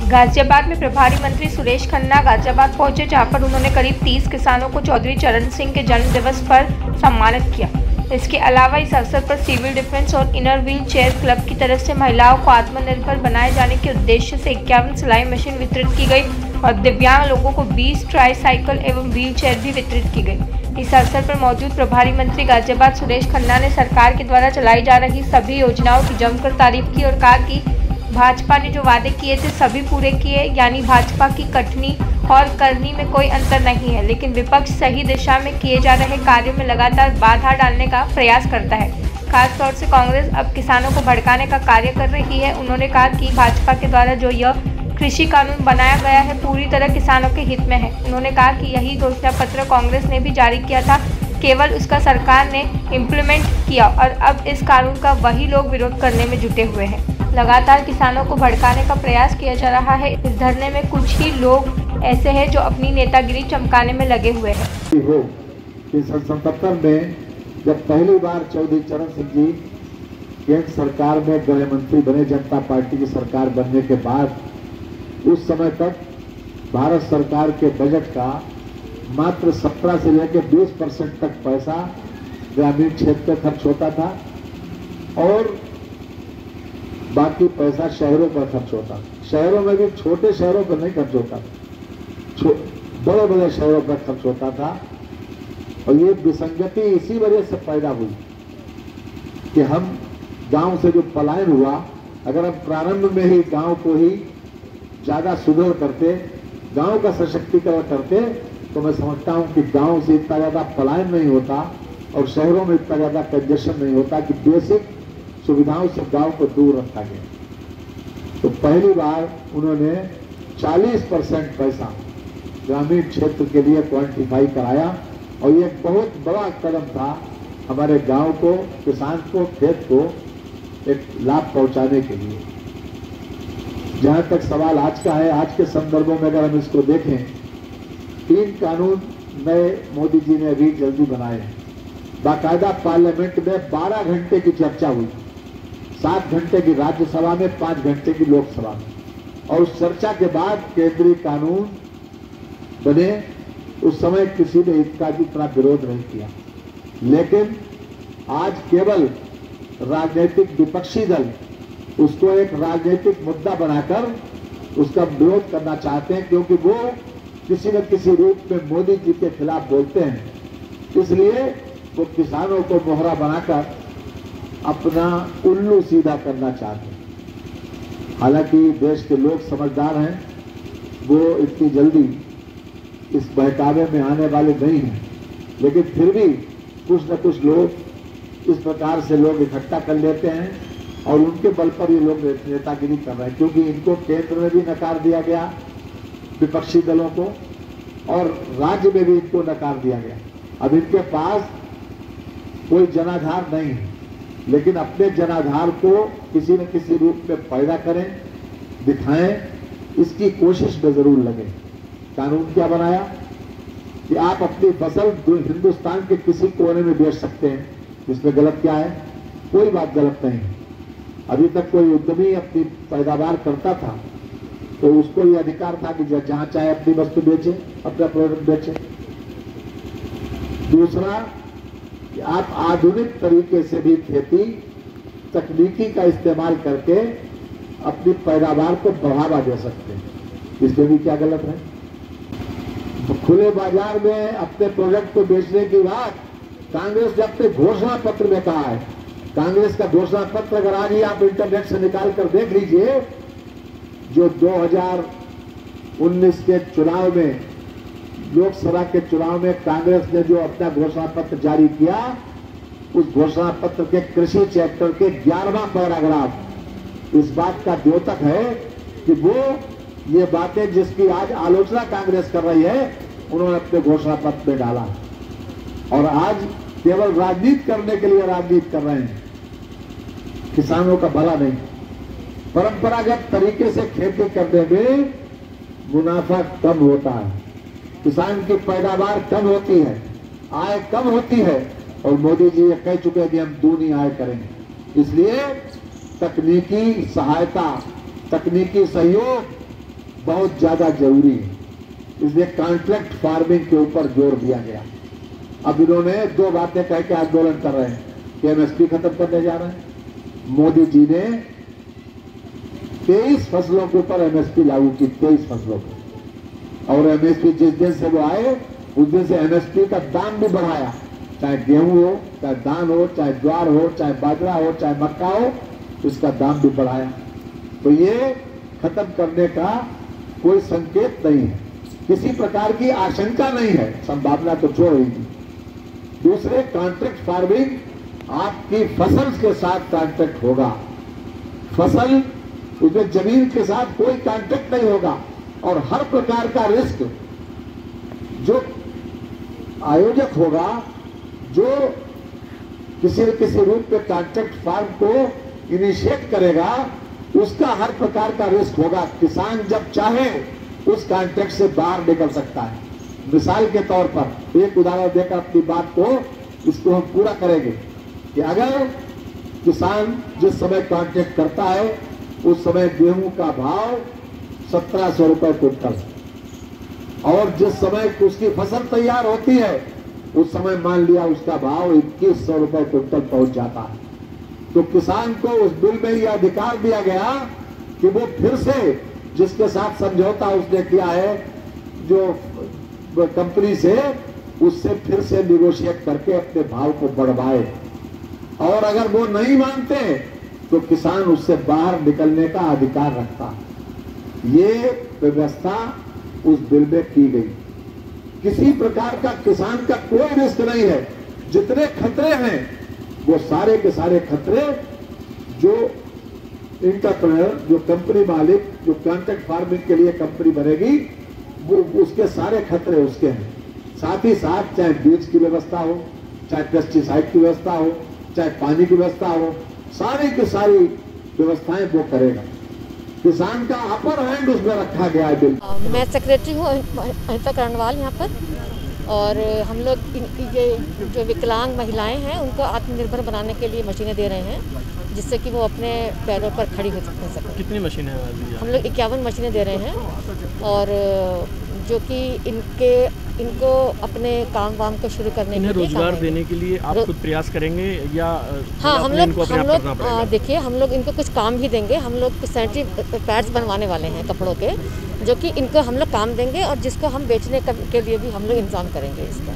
गाजियाबाद में प्रभारी मंत्री सुरेश खन्ना गाजियाबाद पहुंचे, जहां पर उन्होंने करीब 30 किसानों को चौधरी चरण सिंह के जन्म दिवस पर सम्मानित किया। इसके अलावा इस अवसर पर सिविल डिफेंस और इनर व्हील चेयर क्लब की तरफ से महिलाओं को आत्मनिर्भर बनाए जाने के उद्देश्य से 51 सिलाई मशीन वितरित की गई और दिव्यांग लोगों को 20 ट्राईसाइकिल एवं व्हील चेयर भी वितरित की गई। इस अवसर पर मौजूद प्रभारी मंत्री गाजियाबाद सुरेश खन्ना ने सरकार के द्वारा चलाई जा रही सभी योजनाओं की जमकर तारीफ की और कहा कि भाजपा ने जो वादे किए थे सभी पूरे किए, यानी भाजपा की कटनी और करनी में कोई अंतर नहीं है, लेकिन विपक्ष सही दिशा में किए जा रहे कार्यों में लगातार बाधा डालने का प्रयास करता है। खासतौर से कांग्रेस अब किसानों को भड़काने का कार्य कर रही है। उन्होंने कहा कि भाजपा के द्वारा जो यह कृषि कानून बनाया गया है पूरी तरह किसानों के हित में है। उन्होंने कहा कि यही घोषणा पत्र कांग्रेस ने भी जारी किया था, केवल उसका सरकार ने इम्प्लीमेंट किया और अब इस कानून का वही लोग विरोध करने में जुटे हुए हैं। लगातार किसानों को भड़काने का प्रयास किया जा रहा है। इस धरने में कुछ ही लोग ऐसे हैं जो अपनी नेतागिरी चमकाने में लगे हुए हैं। कि 77 में जब पहली बार चौधरी चरण सिंह जी केंद्र सरकार में गृह मंत्री बने, जनता पार्टी की सरकार बनने के बाद उस समय तक भारत सरकार के बजट का मात्र 17 से लेकर 20% तक पैसा ग्रामीण क्षेत्र में खर्च होता था और बाकी पैसा शहरों पर खर्च होता। शहरों में भी छोटे शहरों पर नहीं खर्च होता, बड़े बड़े शहरों पर खर्च होता था। और ये विसंगति इसी वजह से पैदा हुई कि हम गांव से जो पलायन हुआ, अगर हम प्रारंभ में ही गांव को ही ज्यादा सुदृढ़ करते, गांव का सशक्तिकरण करते, तो मैं समझता हूं कि गांव से इतना ज्यादा पलायन नहीं होता और शहरों में इतना ज्यादा कंजेशन नहीं होता कि बेसिक सुविधाओं से गांव को दूर रखा गया। तो पहली बार उन्होंने 40% पैसा ग्रामीण क्षेत्र के लिए क्वांटिफाई कराया और ये एक बहुत बड़ा कदम था हमारे गांव को, किसान को, खेत को एक लाभ पहुंचाने के लिए। जहां तक सवाल आज का है, आज के संदर्भों में अगर हम इसको देखें, 3 कानून नए मोदी जी ने अभी जल्दी बनाए हैं। बाकायदा पार्लियामेंट में 12 घंटे की चर्चा हुई, 7 घंटे की राज्यसभा में, 5 घंटे की लोकसभा में, और उस चर्चा के बाद केंद्रीय कानून बने। उस समय किसी ने इसका इतना विरोध नहीं किया, लेकिन आज केवल राजनीतिक विपक्षी दल उसको एक राजनीतिक मुद्दा बनाकर उसका विरोध करना चाहते हैं, क्योंकि वो किसी न किसी रूप में मोदी जी के खिलाफ बोलते हैं। इसलिए वो किसानों को मोहरा बनाकर अपना उल्लू सीधा करना चाहते हैं। हालांकि देश के लोग समझदार हैं, वो इतनी जल्दी इस बहकावे में आने वाले नहीं हैं, लेकिन फिर भी कुछ न कुछ लोग इस प्रकार से लोग इकट्ठा कर लेते हैं और उनके बल पर ये लोग नेतागिरी कर रहे हैं, क्योंकि इनको केंद्र में भी नकार दिया गया विपक्षी दलों को और राज्य में भी इनको नकार दिया गया। अब इनके पास कोई जनाधार नहीं है, लेकिन अपने जनाधार को किसी न किसी रूप में पैदा करें, दिखाएं, इसकी कोशिश में जरूर लगे। कानून क्या बनाया कि आप अपनी फसल हिंदुस्तान के किसी कोने में बेच सकते हैं, इसमें गलत क्या है? कोई बात गलत नहीं। अभी तक कोई उद्यमी अपनी पैदावार करता था तो उसको ये अधिकार था कि जहां चाहे अपनी वस्तु बेचे, अपना प्रोडक्ट बेचे। दूसरा कि आप आधुनिक तरीके से भी खेती तकनीकी का इस्तेमाल करके अपनी पैदावार को बढ़ावा दे सकते हैं, इसमें भी क्या गलत है? तो खुले बाजार में अपने प्रोडक्ट को बेचने की बात कांग्रेस ने अपने घोषणा पत्र में कहा है। कांग्रेस का घोषणा पत्र अगर आज ही आप इंटरनेट से निकाल कर देख लीजिए, जो 2019 के चुनाव में, लोकसभा के चुनाव में कांग्रेस ने जो अपना घोषणा पत्र जारी किया, उस घोषणा पत्र के कृषि चैप्टर के 11वां पैराग्राफ इस बात का द्योतक है कि वो ये बातें जिसकी आज आलोचना कांग्रेस कर रही है, उन्होंने अपने घोषणा पत्र में डाला और आज केवल राजनीति करने के लिए राजनीति कर रहे हैं, किसानों का भला नहीं। परंपरागत तरीके से खेती करने में मुनाफा कम होता है, किसान की पैदावार कम होती है, आय कम होती है, और मोदी जी ये कह चुके हैं कि हम दूनी आय करेंगे। इसलिए तकनीकी सहायता, तकनीकी सहयोग बहुत ज्यादा जरूरी है, इसलिए कॉन्ट्रैक्ट फार्मिंग के ऊपर जोर दिया गया। अब इन्होंने दो बातें कह के आंदोलन कर रहे हैं कि एमएसपी खत्म करने जा रहे हैं। मोदी जी ने 23 फसलों के ऊपर एमएसपी लागू की, 23 फसलों पर, और एमएसपी जिस दिन से वो आए उस दिन से एमएसपी का दाम भी बढ़ाया, चाहे गेहूं हो, चाहे धान हो, चाहे ज्वार हो, चाहे बाजरा हो, चाहे मक्का हो, इसका दाम भी बढ़ाया। तो ये खत्म करने का कोई संकेत नहीं है, किसी प्रकार की आशंका नहीं है, संभावना तो छोड़ ही दी। दूसरे, कॉन्ट्रैक्ट फार्मिंग आपकी फसल के साथ कॉन्ट्रैक्ट होगा, फसल उसमें जमीन के साथ कोई कॉन्ट्रैक्ट नहीं होगा, और हर प्रकार का रिस्क जो आयोजक होगा, जो किसी न किसी रूप में कॉन्ट्रैक्ट फार्म को इनिशिएट करेगा, उसका हर प्रकार का रिस्क होगा। किसान जब चाहे उस कॉन्ट्रैक्ट से बाहर निकल सकता है। मिसाल के तौर पर एक उदाहरण देकर अपनी बात को इसको हम पूरा करेंगे कि अगर किसान जिस समय कॉन्ट्रैक्ट करता है उस समय गेहूं का भाव 1700 रुपए क्विंटल, और जिस समय उसकी फसल तैयार होती है उस समय मान लिया उसका भाव 2100 रुपए क्विंटल पहुंच जाता है, तो किसान को उस बिल में यह अधिकार दिया गया कि वो फिर से जिसके साथ समझौता उसने किया है जो कंपनी से, उससे फिर से निगोशिएट करके अपने भाव को बढ़वाए, और अगर वो नहीं मानते तो किसान उससे बाहर निकलने का अधिकार रखता है। ये व्यवस्था उस बिल में की गई। किसी प्रकार का किसान का कोई रिस्क नहीं है। जितने खतरे हैं वो सारे के सारे खतरे जो इंटरप्रेन्योर, जो कंपनी मालिक, जो कॉन्ट्रैक्ट फार्मिंग के लिए कंपनी बनेगी, वो उसके सारे खतरे उसके हैं। साथ ही साथ चाहे बीज की व्यवस्था हो, चाहे पेस्टिसाइड की व्यवस्था हो, चाहे पानी की व्यवस्था हो, सारी की सारी व्यवस्थाएं वो करेगा। किसान का अपर हैंड उसमें रखा गया है बिल। मैं सेक्रेटरी हूँ अनिता कर्णवाल यहाँ पर, और हम लोग ये जो विकलांग महिलाएं हैं उनको आत्मनिर्भर बनाने के लिए मशीनें दे रहे हैं, जिससे कि वो अपने पैरों पर खड़ी हो सकें। कितनी मशीनें हैं? हम लोग 51 मशीनें दे रहे हैं, और जो कि इनको अपने काम वाम को शुरू करने के लिए, रोजगार देने के लिए आप खुद प्रयास करेंगे या? हाँ, हम लोग देखिए, हम लोग इनको कुछ काम भी देंगे। हम लोग सैनिटरी पैड्स बनवाने वाले हैं कपड़ों के, जो कि इनको हम लोग काम देंगे, और जिसको हम बेचने के लिए भी हम लोग इंतजाम करेंगे इसका।